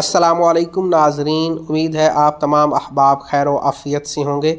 अस्सलामुअलैकुम नाज़रीन, उम्मीद है आप तमाम अहबाब खैर व आफ़ियत से होंगे।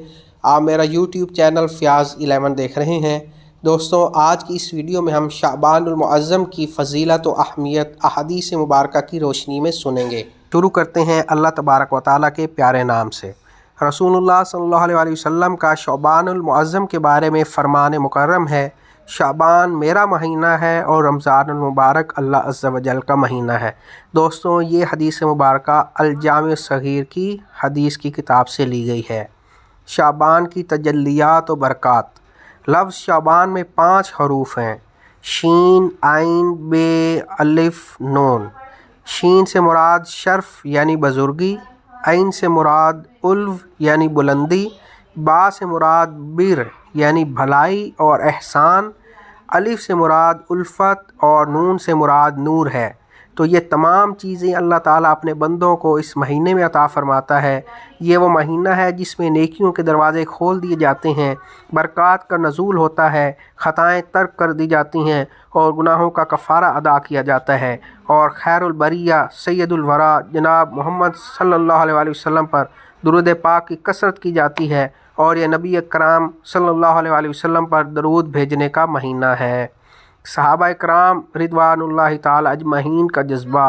आप मेरा यूट्यूब चैनल फ़याज़ 11 देख रहे हैं। दोस्तों, आज की इस वीडियो में हम शाबानुल मुअज़्ज़म की फ़जीलत व अहमियत अहादीस मुबारका की रोशनी में सुनेंगे। शुरू करते हैं अल्लाह तबारक व तआला के प्यारे नाम से। रसूलुल्लाह सल्लल्लाहु अलैहि वसल्लम का शाबानुल मुअज़्ज़म के बारे में फ़रमान मुकर्रम है, शाबान मेरा महीना है और रमज़ानुल मुबारक अल्लाह अज़्ज़ा व जल का महीना है। दोस्तों, ये हदीस मुबारका अल जामिअ सगीर की हदीस की किताब से ली गई है। शाबान की तजल्लियात व बरक़ात। लफ्ज़ शाबान में 5 हरूफ हैं, शीन, आइन, बे, अलिफ, नून। शीन से मुराद शर्फ़ यानी बुज़ुर्गी, आइन से मुराद उल्व यानी बुलंदी, बा से मुराद बिर यानी भलाई और एहसान, अलिफ से मुराद उल्फत और नून से मुराद नूर है। तो ये तमाम चीज़ें अल्लाह ताला अपने बंदों को इस महीने में अता फ़रमाता है। ये वो महीना है जिसमें नेकियों के दरवाज़े खोल दिए जाते हैं, बरक़ात का नज़ूल होता है, ख़ताएँ तर्क कर दी जाती हैं और गुनाहों का कफ़ारा अदा किया जाता है और खैरुल बरिया सैयदुल वरा जनाब मोहम्मद सल्लल्लाहु अलैहि वसल्लम पर दुरूद पाक की कसरत की जाती है और यह नबी कराम सल्लल्लाहु अलैहि वसल्लम पर दरूद भेजने का महीना है। सहाबा कराम रिदवानुल्लाहि ताला अजमईन का जज्बा।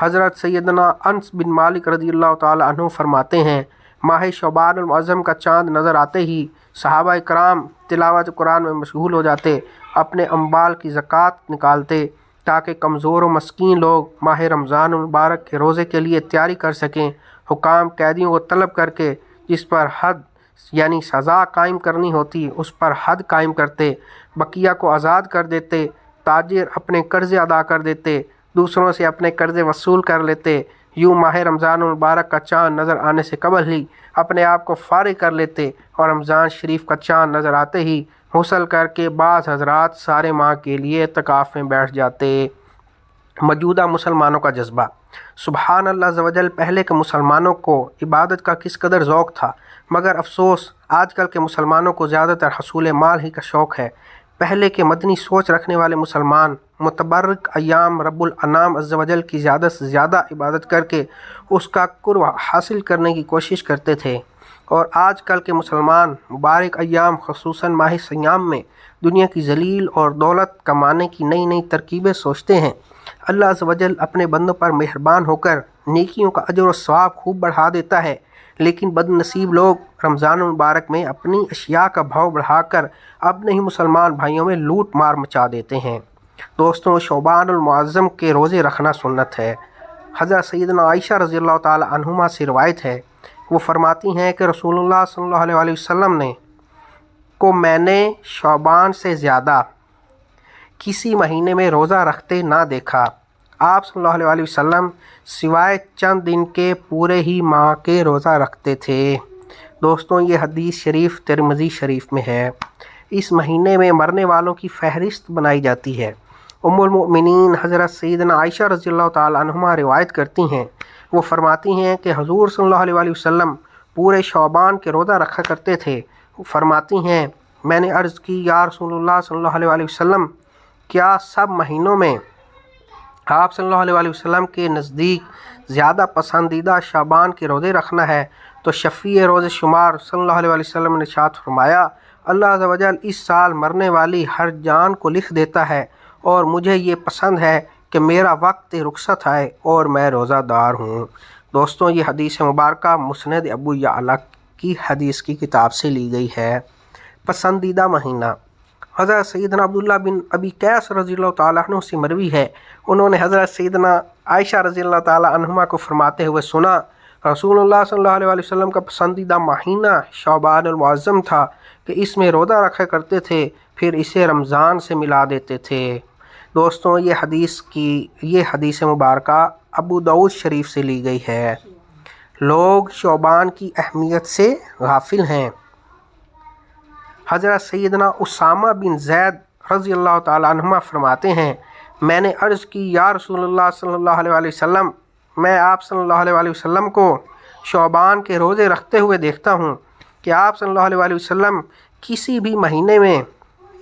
हज़रत सैयदना अनस बिन मालिक रज़ियल्लाहु ताला अन्हु फरमाते हैं, माह शाबानुल मुअज़्ज़म का चाँद नज़र आते ही सहाबा कराम तिलावत कुरान में मशगूल हो जाते, अपने अम्बाल की ज़कात निकालते ताकि कमज़ोर व मस्कीन लोग माह रमज़ानुल मुबारक के रोज़े के लिए तैयारी कर सकें। हुकाम कैदियों को तलब करके जिस पर हद यानी सज़ा कायम करनी होती उस पर हद कायम करते, बकिया को आज़ाद कर देते, ताजिर अपने कर्ज़े अदा कर देते, दूसरों से अपने कर्ज़े वसूल कर लेते। यूँ माह रमज़ानुल मुबारक का चाँद नज़र आने से कबल ही अपने आप को फ़ारिग कर लेते और रमज़ान शरीफ का चाँद नज़र आते ही हुसल करके बाज़ हज़रात सारे माह के लिए इत्तिकाफ़ में बैठ जाते। मौजूदा मुसलमानों का जज्बा। सुबहान अल्लाह अज़्ज़ा व जल, पहले के मुसलमानों को इबादत का किस कदर ज़ौक़ था, मगर अफसोस आजकल के मुसलमानों को ज़्यादातर हसूल माल ही का शौक़ है। पहले के मदनी सोच रखने वाले मुसलमान मुतबर्रिक अय्याम रब्बुल अनाम अज़्ज़ा व जल की ज़्यादा से ज़्यादा इबादत करके उसका कुर्ब हासिल करने की कोशिश करते थे और आजकल के मुसलमान मुबारक अय्याम ख़ुसूसन माह सियाम में दुनिया की जलील और दौलत कमाने की नई नई तरकीबें सोचते हैं। अल्लाह अज़्ज़ा व जल अपने बंदों पर मेहरबान होकर नेकियों का अजर व सवाब खूब बढ़ा देता है, लेकिन बदनसीब लोग रमज़ान मुबारक में अपनी अशिया का भाव बढ़ाकर अपने ही मुसलमान भाइयों में लूट मार मचा देते हैं। दोस्तों, शाबानुल मुअज़्ज़म के रोज़े रखना सुन्नत है। हज़रत सैयदना आयशा रज़ियल्लाहु ताला अन्हुमा से रिवायत है, वो फरमाती हैं कि रसूलुल्लाह सल्लल्लाहु अलैहि वसल्लम ने को मैंने शाबान से ज़्यादा किसी महीने में रोज़ा रखते ना देखा। आप सल्लल्लाहु अलैहि वसल्लम सिवाय चंद दिन के पूरे ही माह के रोज़ा रखते थे। दोस्तों, ये हदीस शरीफ तिरमिज़ी शरीफ में है। इस महीने में मरने वालों की फहरिस्त बनाई जाती है। उम्मुल मोमिनीन हज़रत सैयदना आयशा रज़ियल्लाहु ताला अन्हुमा रिवायत करती हैं, वो फरमाती हैं कि हुज़ूर सल्लल्लाहु अलैहि वसल्लम पूरे शाबान के रोज़ा रखा करते थे। वो फरमाती हैं, मैंने अर्ज़ की, या रसूलुल्लाह सल्लल्लाहु अलैहि वसल्लम, क्या सब महीनों में आप सल्लल्लाहु अलैहि वसल्लम के नज़दीक ज़्यादा पसंदीदा शाबान के रोज़े रखना है? तो शफ़ी रोज़े शुमार सल्लल्लाहु अलैहि वसल्लम ने इरशाद फरमाया, अल्लाह अज़्ज़ा व जल इस साल मरने वाली हर जान को लिख देता है और मुझे ये पसंद है कि मेरा वक्त रुखसत आए और मैं रोज़ादार हूँ। दोस्तों, ये हदीस मुबारका मुस्नद अबू यअला की हदीस की किताब से ली गई है। पसंदीदा महीना। हज़रत सैयदना अब्दुल्लाह बिन अबी कैस रज़ियल्लाहु ताला अन्हु से मरवी है, उन्होंने हज़रत सैयदना आयशा रज़ियल्लाहु ताला अन्हुमा को फरमाते हुए सुना, रसूलुल्लाह सल्लल्लाहु अलैहि वसल्लम का पसंदीदा महीना शाबानुल मुअज़्ज़म था कि इसमें रोज़ा रखा करते थे, फिर इसे रमज़ान से मिला देते थे। दोस्तों, ये हदीस मुबारका अबू दाऊद शरीफ से ली गई है। लोग शाबान की अहमियत से गाफिल हैं। हज़रत सैयदना उसामा बिन ज़ैद रज़ियल्लाहु ताला अन्हुमा फरमाते हैं, मैंने अर्ज़ की, या रसूलुल्लाह सल्लल्लाहु अलैहि वसल्लम, मैं आप सल्लल्लाहु अलैहि वसल्लम को शाबान के रोज़े रखते हुए देखता हूँ कि आप सल्लल्लाहु अलैहि वसल्लम किसी भी महीने में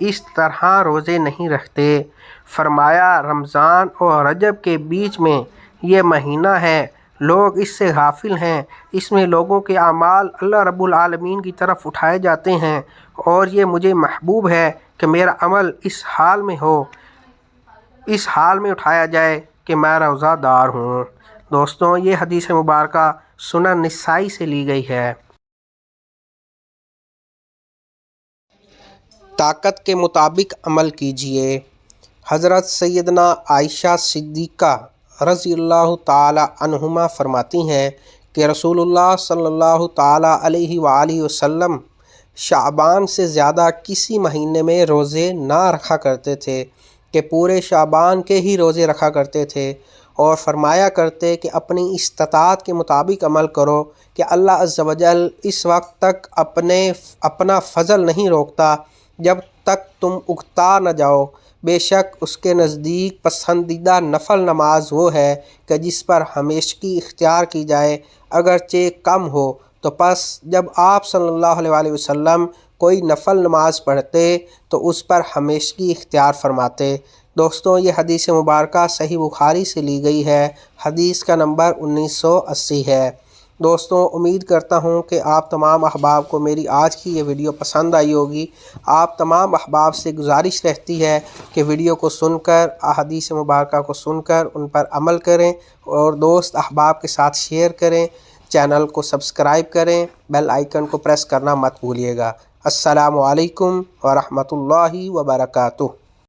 इस तरह रोज़े नहीं रखते। फरमाया, रमज़ान और रजब के बीच में ये महीना है, لوگ اس سے غافل ہیں۔ اس میں لوگوں کے اعمال اللہ رب العالمین کی طرف اٹھائے جاتے ہیں، اور یہ مجھے محبوب ہے کہ میرا عمل اس حال میں اٹھایا جائے کہ میں روزہ دار ہوں۔ دوستوں، یہ حدیث مبارکہ سنن نسائی سے لی گئی ہے۔ طاقت کے مطابق عمل کیجیے۔ حضرت سیدنا عائشہ صدیقہ رضی اللہ تعالی عنہما فرماتی ہیں کہ رسول اللہ صلی اللہ تعالی علیہ وآلہ وسلم شعبان سے زیادہ کسی مہینے میں روزے نہ رکھا کرتے تھے، کہ پورے شعبان کے ہی روزے رکھا کرتے تھے، اور فرمایا کرتے کہ اپنی استطاعت کے مطابق عمل کرو، کہ اللہ عز و جل اس وقت تک اپنا فضل نہیں روکتا جب تک تم اکتا نہ جاؤ۔ بے شک اس کے نزدیک پسندیدہ نفل نماز وہ ہے کہ جس پر ہمیشگی اختیار کی جائے، اگرچہ کم ہو۔ تو پس جب آپ صلی اللہ علیہ وآلہ وسلم کوئی نفل نماز پڑھتے تو اس پر ہمیشگی اختیار فرماتے۔ دوستوں، یہ حدیث مبارکہ صحیح بخاری سے لی گئی ہے۔ حدیث کا نمبر 1980 ہے۔ دوستوں، امید کرتا ہوں کہ آپ تمام احباب کو میری آج کی یہ ویڈیو پسند آئی ہوگی۔ آپ تمام احباب سے گزارش رہتی ہے کہ ویڈیو کو سن کر، احادیث مبارکہ کو سن کر ان پر عمل کریں، اور دوست احباب کے ساتھ شیئر کریں، چینل کو سبسکرائب کریں، بیل آئیکن کو پریس کرنا مت بھولیے گا۔ السلام علیکم ورحمۃ اللہ وبرکاتہ۔